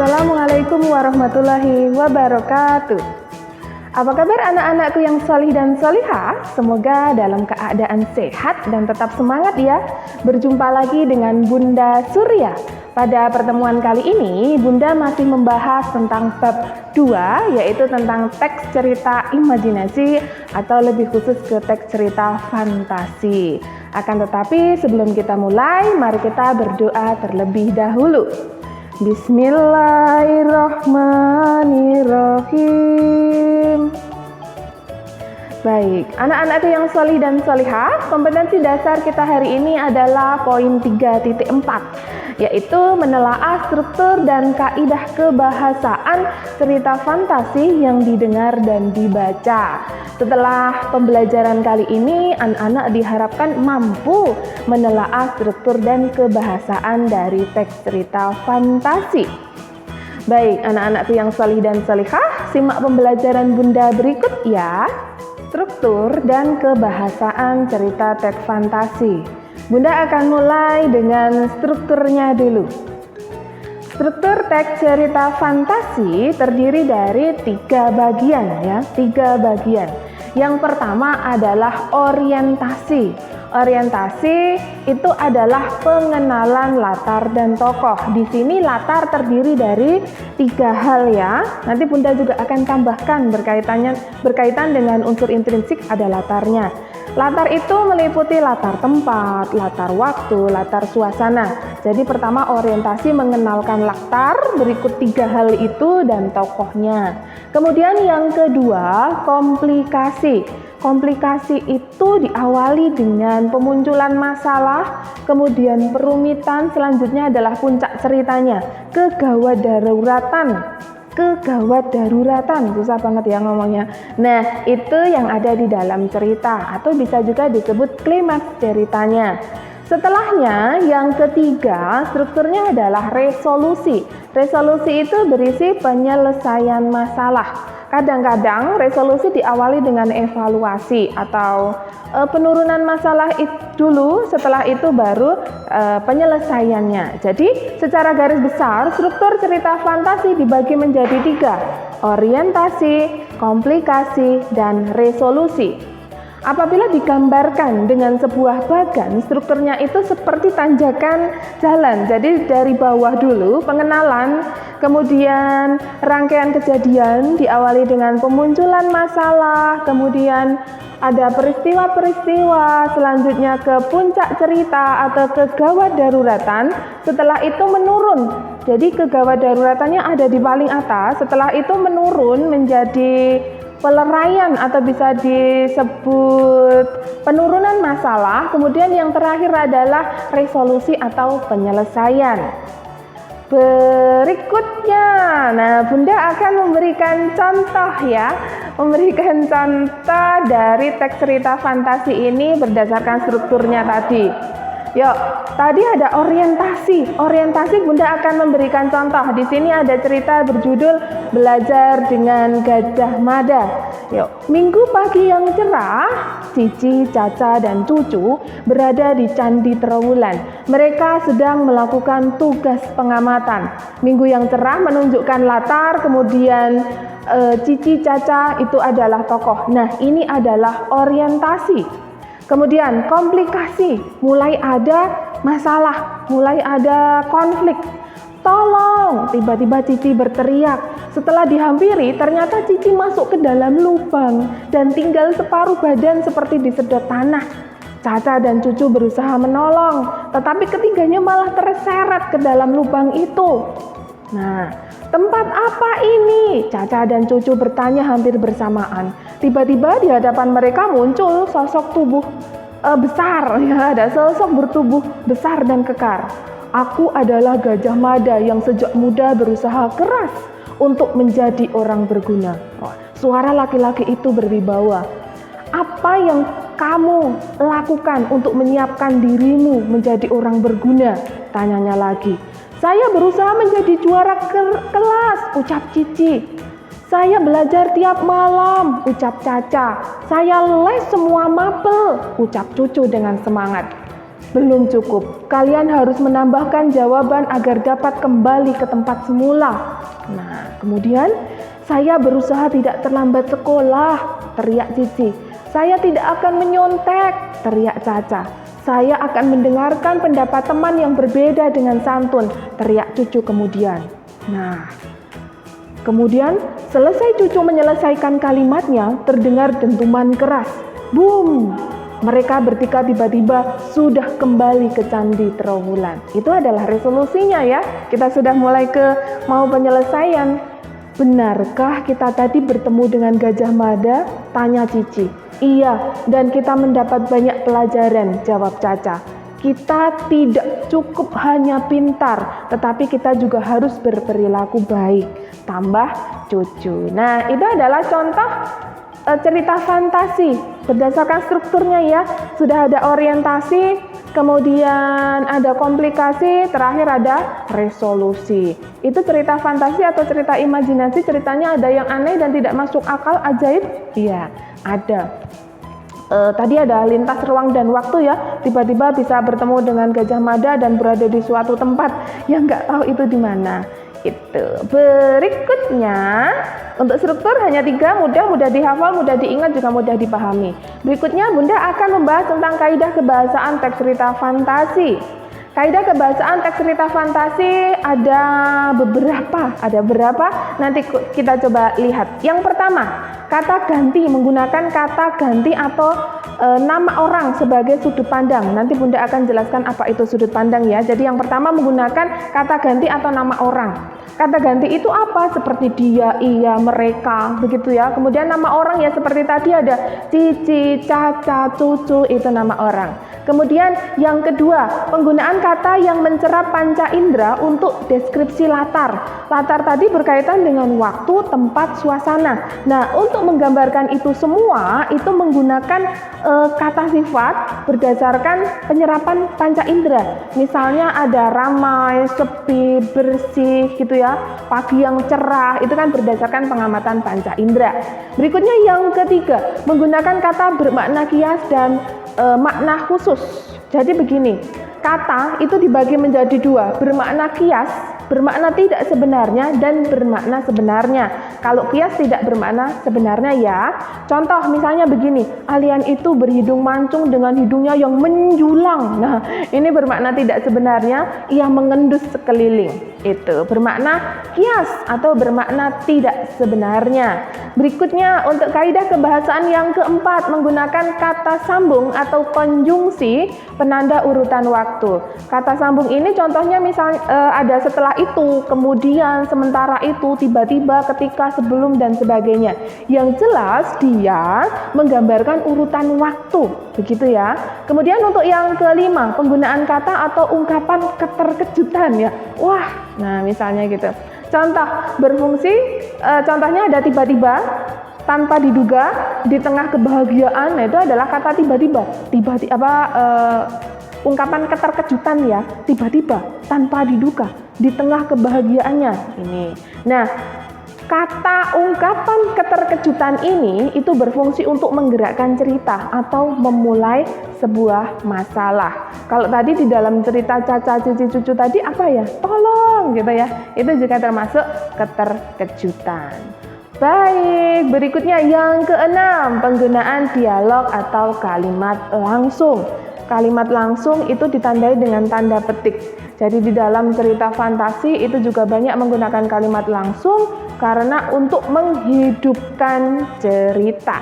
Assalamualaikum warahmatullahi wabarakatuh. Apa kabar anak-anakku yang solih dan solihah? Semoga dalam keadaan sehat dan tetap semangat ya. Berjumpa lagi dengan Bunda Surya. Pada pertemuan kali ini, Bunda masih membahas tentang bab 2, yaitu tentang teks cerita imajinasi atau lebih khusus ke teks cerita fantasi. Akan tetapi sebelum kita mulai, mari kita berdoa terlebih dahulu. Bismillahirrahmanirrahim. Baik, anak-anakku yang solih dan solihah, kompetensi dasar kita hari ini adalah poin 3.4, yaitu menelaah struktur dan kaidah kebahasaan cerita fantasi yang didengar dan dibaca. Setelah pembelajaran kali ini, anak-anak diharapkan mampu menelaah struktur dan kebahasaan dari teks cerita fantasi. Baik, anak-anakku yang solih dan solihah, simak pembelajaran Bunda berikut ya. Struktur dan kebahasaan cerita teks fantasi. Bunda akan mulai dengan strukturnya dulu. Struktur teks cerita fantasi terdiri dari 3 bagian ya, 3 bagian. Yang pertama adalah orientasi. Orientasi itu adalah pengenalan latar dan tokoh. Di sini latar terdiri dari 3 hal ya. Nanti Bunda juga akan tambahkan berkaitan dengan unsur intrinsik ada latarnya. Latar itu meliputi latar tempat, latar waktu, latar suasana. Jadi pertama orientasi mengenalkan latar, berikut 3 hal itu dan tokohnya. Kemudian yang kedua, komplikasi. Komplikasi itu diawali dengan pemunculan masalah, kemudian perumitan, selanjutnya adalah puncak ceritanya, kegawat daruratan, susah banget ya ngomongnya. Nah, itu yang ada di dalam cerita atau bisa juga disebut klimaks ceritanya. Setelahnya, yang ketiga, strukturnya adalah resolusi. Resolusi itu berisi penyelesaian masalah. Kadang-kadang resolusi diawali dengan evaluasi atau penurunan masalah itu dulu, setelah itu baru penyelesaiannya. Jadi, secara garis besar, struktur cerita fantasi dibagi menjadi 3, orientasi, komplikasi, dan resolusi. Apabila digambarkan dengan sebuah bagan, strukturnya itu seperti tanjakan jalan. Jadi dari bawah dulu pengenalan, kemudian rangkaian kejadian diawali dengan pemunculan masalah, kemudian ada peristiwa-peristiwa, selanjutnya ke puncak cerita atau kegawat daruratan, setelah itu menurun. Jadi kegawat daruratannya ada di paling atas, setelah itu menurun menjadi peleraian atau bisa disebut penurunan masalah, kemudian yang terakhir adalah resolusi atau penyelesaian. Berikutnya, nah Bunda akan memberikan contoh ya, memberikan contoh dari teks cerita fantasi ini berdasarkan strukturnya tadi. Yuk, tadi ada orientasi. Orientasi Bunda akan memberikan contoh. Di sini ada cerita berjudul Belajar dengan Gajah Mada. Yuk, minggu pagi yang cerah, Cici, Caca, dan Cucu berada di Candi Trowulan. Mereka sedang melakukan tugas pengamatan. Minggu yang cerah menunjukkan latar, kemudian Cici, Caca itu adalah tokoh. Nah, ini adalah orientasi. Kemudian komplikasi, mulai ada masalah, mulai ada konflik. Tolong, tiba-tiba Cici berteriak. Setelah dihampiri, ternyata Cici masuk ke dalam lubang dan tinggal separuh badan seperti disedot tanah. Caca dan Cucu berusaha menolong, tetapi ketiganya malah terseret ke dalam lubang itu. Nah, tempat apa ini? Caca dan Cucu bertanya hampir bersamaan. Tiba-tiba di hadapan mereka muncul sosok tubuh besar, ya, ada sosok bertubuh besar dan kekar. Aku adalah Gajah Mada yang sejak muda berusaha keras untuk menjadi orang berguna. Suara laki-laki itu berwibawa. Apa yang kamu lakukan untuk menyiapkan dirimu menjadi orang berguna? Tanyanya lagi. Saya berusaha menjadi juara kelas, ucap Cici. Saya belajar tiap malam, ucap Caca. Saya les semua mapel, ucap Cucu dengan semangat. Belum cukup. Kalian harus menambahkan jawaban agar dapat kembali ke tempat semula. Nah, kemudian saya berusaha tidak terlambat sekolah, teriak Cici. Saya tidak akan menyontek, teriak Caca. Saya akan mendengarkan pendapat teman yang berbeda dengan santun, teriak Cucu kemudian. Nah, kemudian selesai Cucu menyelesaikan kalimatnya, terdengar dentuman keras. Boom! Mereka bertiga tiba-tiba sudah kembali ke Candi Trowulan. Itu adalah resolusinya ya. Kita sudah mulai ke mau penyelesaian. Benarkah kita tadi bertemu dengan Gajah Mada? Tanya Cici. Iya, dan kita mendapat banyak pelajaran, jawab Caca. Kita tidak cukup hanya pintar, tetapi kita juga harus berperilaku baik, tambah Cucu. Nah, itu adalah contoh cerita fantasi berdasarkan strukturnya ya. Sudah ada orientasi, kemudian ada komplikasi, terakhir ada resolusi. Itu cerita fantasi atau cerita imajinasi. Ceritanya ada yang aneh dan tidak masuk akal, ajaib? Iya, ada. Tadi ada lintas ruang dan waktu ya, tiba-tiba bisa bertemu dengan Gajah Mada dan berada di suatu tempat yang nggak tahu itu di mana. Itu. Berikutnya, untuk struktur hanya 3, mudah dihafal, mudah diingat, juga mudah dipahami. Berikutnya Bunda akan membahas tentang kaidah kebahasaan teks cerita fantasi. Kaidah kebahasaan teks cerita fantasi ada berapa, nanti kita coba lihat. Yang pertama, kata ganti, menggunakan kata ganti atau nama orang sebagai sudut pandang. Nanti Bunda akan jelaskan apa itu sudut pandang ya. Jadi yang pertama menggunakan kata ganti atau nama orang. Kata ganti itu apa? Seperti dia, ia, mereka, begitu ya. Kemudian nama orang ya seperti tadi ada Cici, Caca, Cucu, itu nama orang. Kemudian yang kedua, penggunaan kata yang mencerap panca indera untuk deskripsi latar. Latar tadi berkaitan dengan waktu, tempat, suasana. Nah, untuk menggambarkan itu semua, itu menggunakan kata sifat berdasarkan penyerapan panca indera. Misalnya ada ramai, sepi, bersih, gitu ya. Pagi yang cerah, itu kan berdasarkan pengamatan panca indera. Berikutnya yang ketiga, menggunakan kata bermakna kias dan makna khusus. Jadi begini, kata itu dibagi menjadi 2, bermakna kias, bermakna tidak sebenarnya, dan bermakna sebenarnya. Kalau kias tidak bermakna sebenarnya ya. Contoh misalnya begini, Alian itu berhidung mancung dengan hidungnya yang menjulang. Nah, ini bermakna tidak sebenarnya, ia mengendus sekeliling. Itu bermakna kias atau bermakna tidak sebenarnya. Berikutnya untuk kaidah kebahasaan yang keempat, menggunakan kata sambung atau konjungsi penanda urutan waktu. Kata sambung ini contohnya misalnya ada setelah itu, kemudian, sementara itu, tiba-tiba, ketika, sebelum, dan sebagainya. Yang jelas dia menggambarkan urutan waktu, begitu ya. Kemudian untuk yang kelima, penggunaan kata atau ungkapan keterkejutan ya. Wah, nah misalnya gitu. Contoh berfungsi, contohnya ada tiba-tiba, tanpa diduga, di tengah kebahagiaan. Nah, itu adalah kata tiba-tiba. Ungkapan keterkejutan ya, tiba-tiba, tanpa diduga, di tengah kebahagiaannya ini. Nah, kata ungkapan keterkejutan ini itu berfungsi untuk menggerakkan cerita atau memulai sebuah masalah. Kalau tadi di dalam cerita Caca, Cici, Cucu tadi apa ya? Tolong gitu ya. Itu juga termasuk keterkejutan. Baik, berikutnya yang keenam, penggunaan dialog atau kalimat langsung. Kalimat langsung itu ditandai dengan tanda petik. Jadi di dalam cerita fantasi itu juga banyak menggunakan kalimat langsung karena untuk menghidupkan cerita.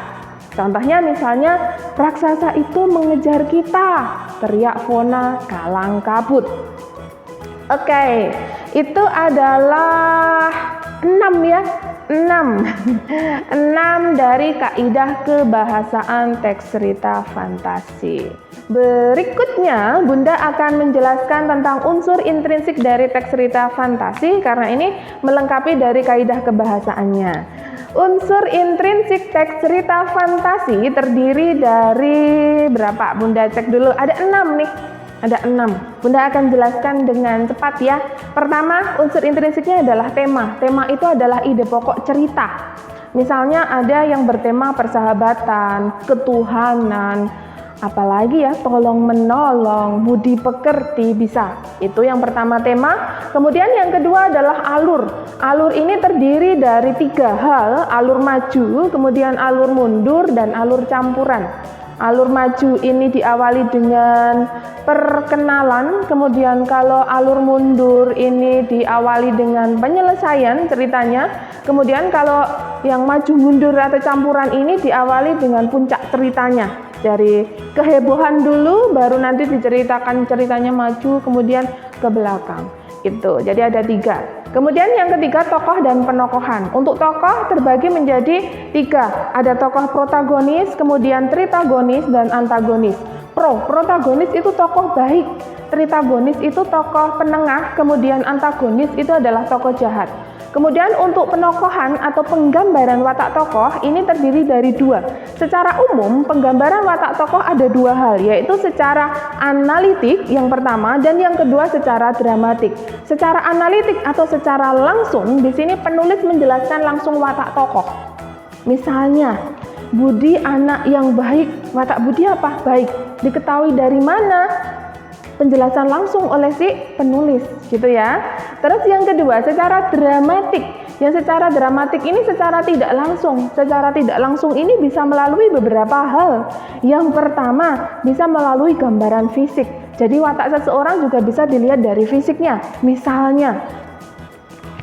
Contohnya misalnya, raksasa itu mengejar kita, teriak Fona kalang kabut. Oke, itu adalah 6 ya. 6 dari kaidah kebahasaan teks cerita fantasi. Berikutnya Bunda akan menjelaskan tentang unsur intrinsik dari teks cerita fantasi karena ini melengkapi dari kaidah kebahasaannya. Unsur intrinsik teks cerita fantasi terdiri dari berapa? Bunda cek dulu, ada 6 nih. Ada 6. Bunda akan jelaskan dengan cepat ya. Pertama, unsur intrinsiknya adalah tema. Tema itu adalah ide pokok cerita. Misalnya ada yang bertema persahabatan, ketuhanan, Apalagi ya, tolong menolong, budi pekerti bisa. Itu yang pertama tema. Kemudian yang kedua adalah alur. Alur ini terdiri dari 3 hal, alur maju, kemudian alur mundur, dan alur campuran. Alur maju ini diawali dengan perkenalan, kemudian kalau alur mundur ini diawali dengan penyelesaian ceritanya, kemudian kalau yang maju mundur atau campuran ini diawali dengan puncak ceritanya. Dari kehebohan dulu, baru nanti diceritakan ceritanya maju, kemudian ke belakang. Itu. Jadi ada 3. Kemudian yang ketiga, tokoh dan penokohan. Untuk tokoh terbagi menjadi 3. Ada tokoh protagonis, kemudian tritagonis, dan antagonis. Protagonis itu tokoh baik, tritagonis itu tokoh penengah, kemudian antagonis itu adalah tokoh jahat. Kemudian untuk penokohan atau penggambaran watak tokoh ini terdiri dari 2. Secara umum, penggambaran watak tokoh ada 2 hal, yaitu secara analitik yang pertama dan yang kedua secara dramatik. Secara analitik atau secara langsung, di sini penulis menjelaskan langsung watak tokoh. Misalnya, Budi anak yang baik. Watak Budi apa? Baik. Diketahui dari mana? Penjelasan langsung oleh si penulis, gitu ya. Terus yang kedua, secara dramatik. Yang secara dramatik ini secara tidak langsung. Secara tidak langsung ini bisa melalui beberapa hal. Yang pertama, bisa melalui gambaran fisik. Jadi watak seseorang juga bisa dilihat dari fisiknya. Misalnya,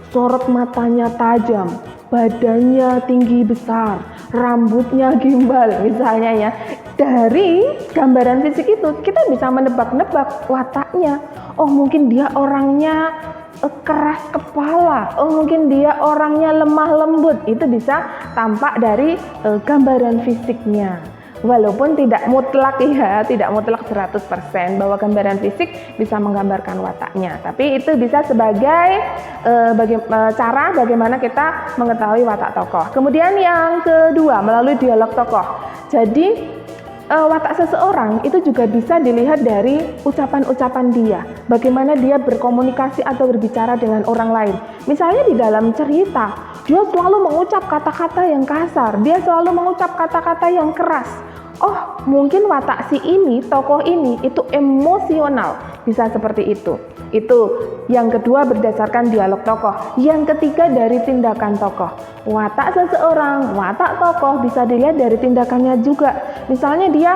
sorot matanya tajam, badannya tinggi besar, rambutnya gimbal, misalnya ya. Dari gambaran fisik itu kita bisa menebak-nebak wataknya. Oh, mungkin dia orangnya keras kepala. Oh, mungkin dia orangnya lemah lembut. Itu bisa tampak dari gambaran fisiknya. Walaupun tidak mutlak ya, tidak mutlak 100% bahwa gambaran fisik bisa menggambarkan wataknya. Tapi itu bisa sebagai cara bagaimana kita mengetahui watak tokoh. Kemudian yang kedua, melalui dialog tokoh. Jadi watak seseorang itu juga bisa dilihat dari ucapan-ucapan dia. Bagaimana dia berkomunikasi atau berbicara dengan orang lain. Misalnya di dalam cerita, dia selalu mengucap kata-kata yang kasar. Dia selalu mengucap kata-kata yang keras. Oh, mungkin watak si ini, tokoh ini, itu emosional. Bisa seperti itu. Itu yang kedua berdasarkan dialog tokoh. Yang ketiga dari tindakan tokoh. Watak seseorang, watak tokoh bisa dilihat dari tindakannya juga. Misalnya dia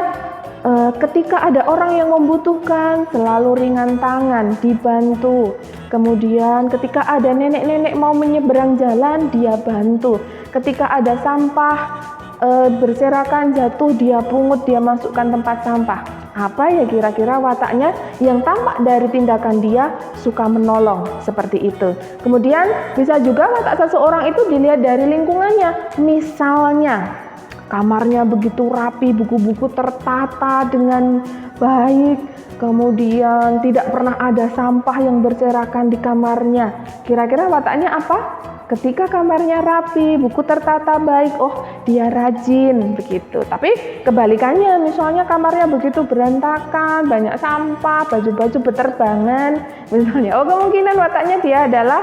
ketika ada orang yang membutuhkan selalu ringan tangan, dibantu. Kemudian ketika ada nenek-nenek mau menyeberang jalan, dia bantu. Ketika ada sampah berserakan jatuh, dia pungut, dia masukkan tempat sampah. Apa ya kira-kira wataknya yang tampak dari tindakan dia suka menolong, seperti itu. Kemudian bisa juga watak seseorang itu dilihat dari lingkungannya. Misalnya kamarnya begitu rapi, buku-buku tertata dengan baik, kemudian tidak pernah ada sampah yang berserakan di kamarnya. Kira-kira wataknya apa? Ketika kamarnya rapi, buku tertata baik, oh dia rajin, begitu. Tapi kebalikannya, misalnya kamarnya begitu berantakan, banyak sampah, baju-baju beterbangan, misalnya, oh kemungkinan wataknya dia adalah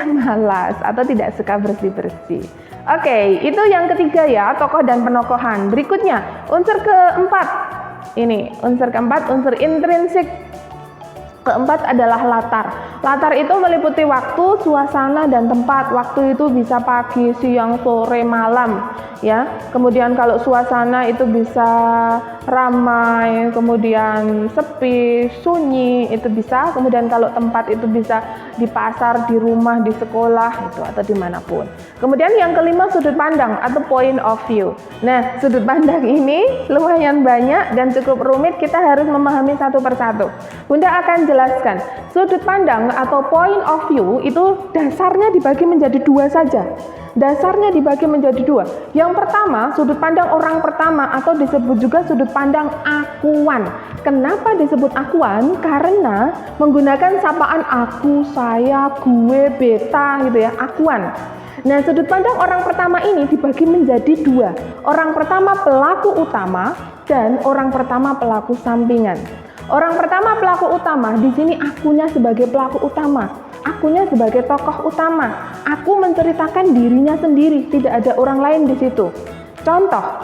malas atau tidak suka bersih-bersih. Oke, itu yang ketiga ya, tokoh dan penokohan. Berikutnya, unsur keempat. Unsur keempat, unsur intrinsik. Keempat adalah latar. Latar itu meliputi waktu, suasana, dan tempat. Waktu itu bisa pagi, siang, sore, malam, ya. Kemudian kalau suasana itu bisa ramai, kemudian sepi, sunyi, itu bisa. Kemudian kalau tempat itu bisa di pasar, di rumah, di sekolah, itu atau dimanapun. Kemudian yang kelima, sudut pandang atau point of view. Nah, sudut pandang ini lumayan banyak dan cukup rumit. Kita harus memahami satu persatu. Bunda akan jelaskan. Sudut pandang atau point of view itu dasarnya dibagi menjadi 2 saja. Dasarnya dibagi menjadi 2. Yang pertama, sudut pandang orang pertama atau disebut juga sudut pandang akuan. Kenapa disebut akuan? Karena menggunakan sapaan aku, saya, gue, beta gitu ya, akuan. Nah, sudut pandang orang pertama ini dibagi menjadi 2. Orang pertama pelaku utama dan orang pertama pelaku sampingan. Orang pertama pelaku utama, di sini akunya sebagai pelaku utama, akunya sebagai tokoh utama. Aku menceritakan dirinya sendiri, tidak ada orang lain di situ. Contoh,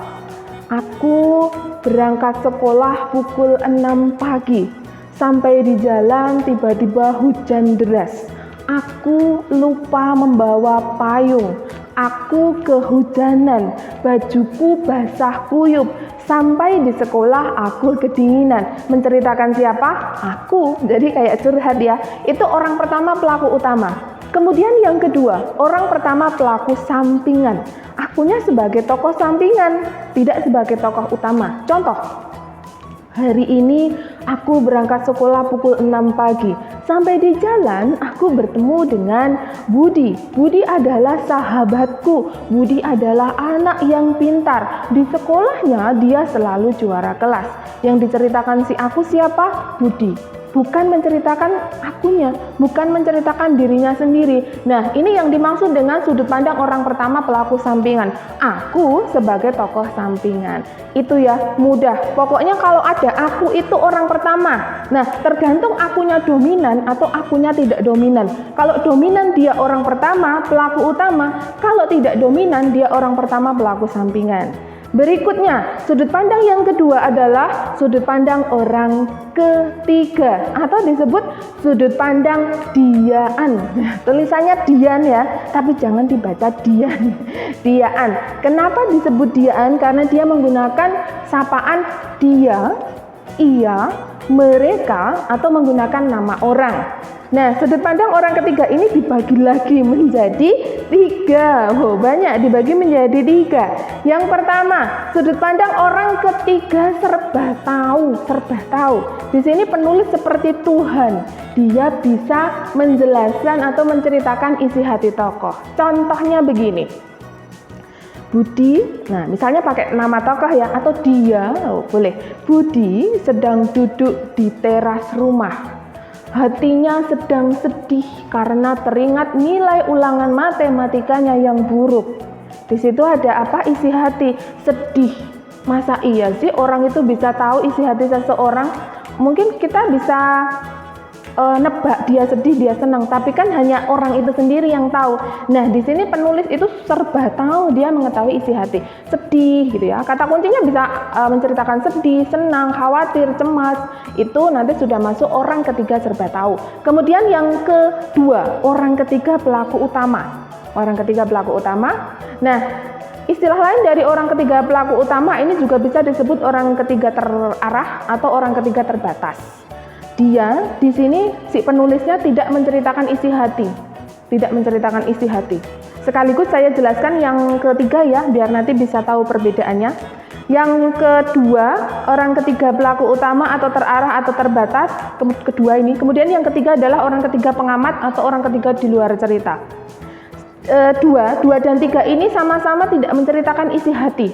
Aku berangkat sekolah pukul 6 pagi. Sampai di jalan tiba-tiba hujan deras. Aku lupa membawa payung. Aku kehujanan, bajuku basah kuyup. Sampai di sekolah aku kedinginan. Menceritakan siapa? Aku. Jadi kayak curhat ya. Itu orang pertama pelaku utama. Kemudian yang kedua, orang pertama pelaku sampingan. Akunya sebagai tokoh sampingan, tidak sebagai tokoh utama. Contoh, hari ini aku berangkat sekolah pukul 6 pagi. Sampai di jalan aku bertemu dengan Budi. Budi adalah sahabatku. Budi adalah anak yang pintar. Di sekolahnya dia selalu juara kelas. Yang diceritakan si aku siapa? Budi. Bukan menceritakan akunya, bukan menceritakan dirinya sendiri. Nah, ini yang dimaksud dengan sudut pandang orang pertama pelaku sampingan. Aku sebagai tokoh sampingan. Itu ya, mudah. Pokoknya kalau ada aku itu orang pertama. Nah, tergantung akunya dominan atau akunya tidak dominan. Kalau dominan dia orang pertama, pelaku utama. Kalau tidak dominan dia orang pertama pelaku sampingan. Berikutnya, sudut pandang yang kedua adalah sudut pandang orang ketiga atau disebut sudut pandang Diaan. Tulisannya Dian ya, tapi jangan dibaca Dian. Diaan. Kenapa disebut Diaan? Karena dia menggunakan sapaan dia, ia, mereka atau menggunakan nama orang. Nah, sudut pandang orang ketiga ini dibagi lagi menjadi 3. Oh, banyak dibagi menjadi 3. Yang pertama, sudut pandang orang ketiga serba tahu. Di sini penulis seperti Tuhan. Dia bisa menjelaskan atau menceritakan isi hati tokoh. Contohnya begini. Budi, nah misalnya pakai nama tokoh ya, atau dia, boleh. Budi sedang duduk di teras rumah. Hatinya sedang sedih karena teringat nilai ulangan matematikanya yang buruk. Di situ ada apa? Isi hati, sedih. Masa iya sih orang itu bisa tahu isi hati seseorang? Mungkin kita bisa nebak dia sedih, dia senang, tapi kan hanya orang itu sendiri yang tahu. Nah, di sini penulis itu serba tahu, dia mengetahui isi hati. Sedih gitu ya. Kata kuncinya bisa menceritakan sedih, senang, khawatir, cemas. Itu nanti sudah masuk orang ketiga serba tahu. Kemudian yang kedua, orang ketiga pelaku utama. Orang ketiga pelaku utama. Nah, istilah lain dari orang ketiga pelaku utama ini juga bisa disebut orang ketiga terarah atau orang ketiga terbatas. Dia di sini si penulisnya tidak menceritakan isi hati, Sekaligus saya jelaskan yang ketiga ya, biar nanti bisa tahu perbedaannya. Yang kedua, orang ketiga pelaku utama atau terarah atau terbatas. Kedua ini. Kemudian yang ketiga adalah orang ketiga pengamat atau orang ketiga di luar cerita. Dua dan tiga ini sama-sama tidak menceritakan isi hati.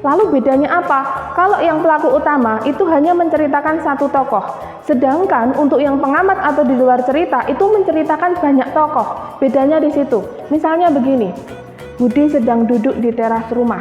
Lalu bedanya apa? Kalau yang pelaku utama itu hanya menceritakan satu tokoh. Sedangkan untuk yang pengamat atau di luar cerita itu menceritakan banyak tokoh. Bedanya di situ. Misalnya begini. Budi sedang duduk di teras rumah.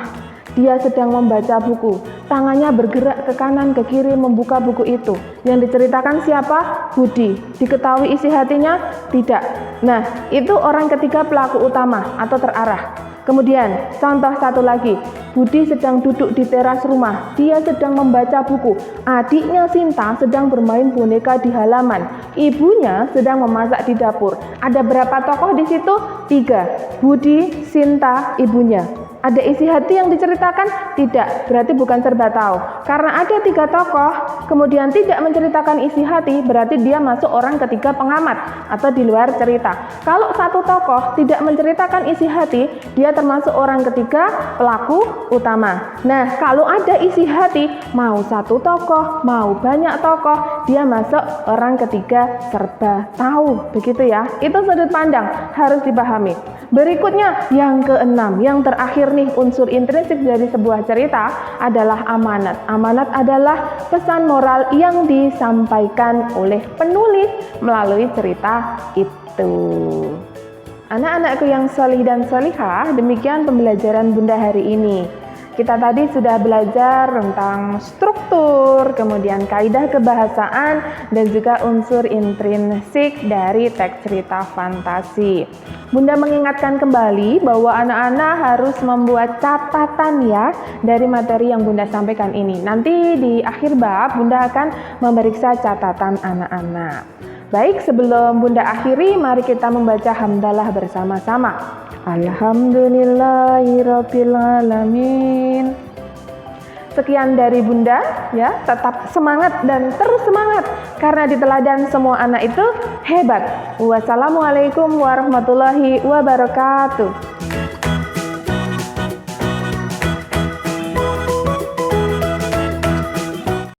Dia sedang membaca buku. Tangannya bergerak ke kanan ke kiri membuka buku itu. Yang diceritakan siapa? Budi. Diketahui isi hatinya? Tidak. Nah, itu orang ketiga pelaku utama atau terarah. Kemudian, contoh satu lagi. Budi sedang duduk di teras rumah. Dia sedang membaca buku. Adiknya Sinta sedang bermain boneka di halaman. Ibunya sedang memasak di dapur. Ada berapa tokoh di situ? 3. Budi, Sinta, ibunya. Ada isi hati yang diceritakan? Tidak, berarti bukan serba tahu. Karena ada 3 tokoh, kemudian tidak menceritakan isi hati, berarti dia masuk orang ketiga pengamat atau di luar cerita. Kalau satu tokoh tidak menceritakan isi hati, dia termasuk orang ketiga pelaku utama. Nah, kalau ada isi hati, mau satu tokoh, mau banyak tokoh, dia masuk orang ketiga serba tahu. Begitu ya, itu sudut pandang, harus dipahami. Berikutnya, yang keenam, yang terakhir nih, unsur intrinsik dari sebuah cerita adalah amanat. Amanat adalah pesan moral yang disampaikan oleh penulis melalui cerita itu. Anak-anakku yang solih dan solihah, demikian pembelajaran Bunda hari ini. Kita tadi sudah belajar tentang struktur, kemudian kaidah kebahasaan, dan juga unsur intrinsik dari teks cerita fantasi. Bunda mengingatkan kembali bahwa anak-anak harus membuat catatan ya dari materi yang Bunda sampaikan ini. Nanti di akhir bab Bunda akan memeriksa catatan anak-anak. Baik, sebelum Bunda akhiri, mari kita membaca hamdalah bersama-sama. Alhamdulillahirabbil alamin. Sekian dari Bunda ya, tetap semangat dan terus semangat karena di teladan semua anak itu hebat. Wassalamualaikum warahmatullahi wabarakatuh.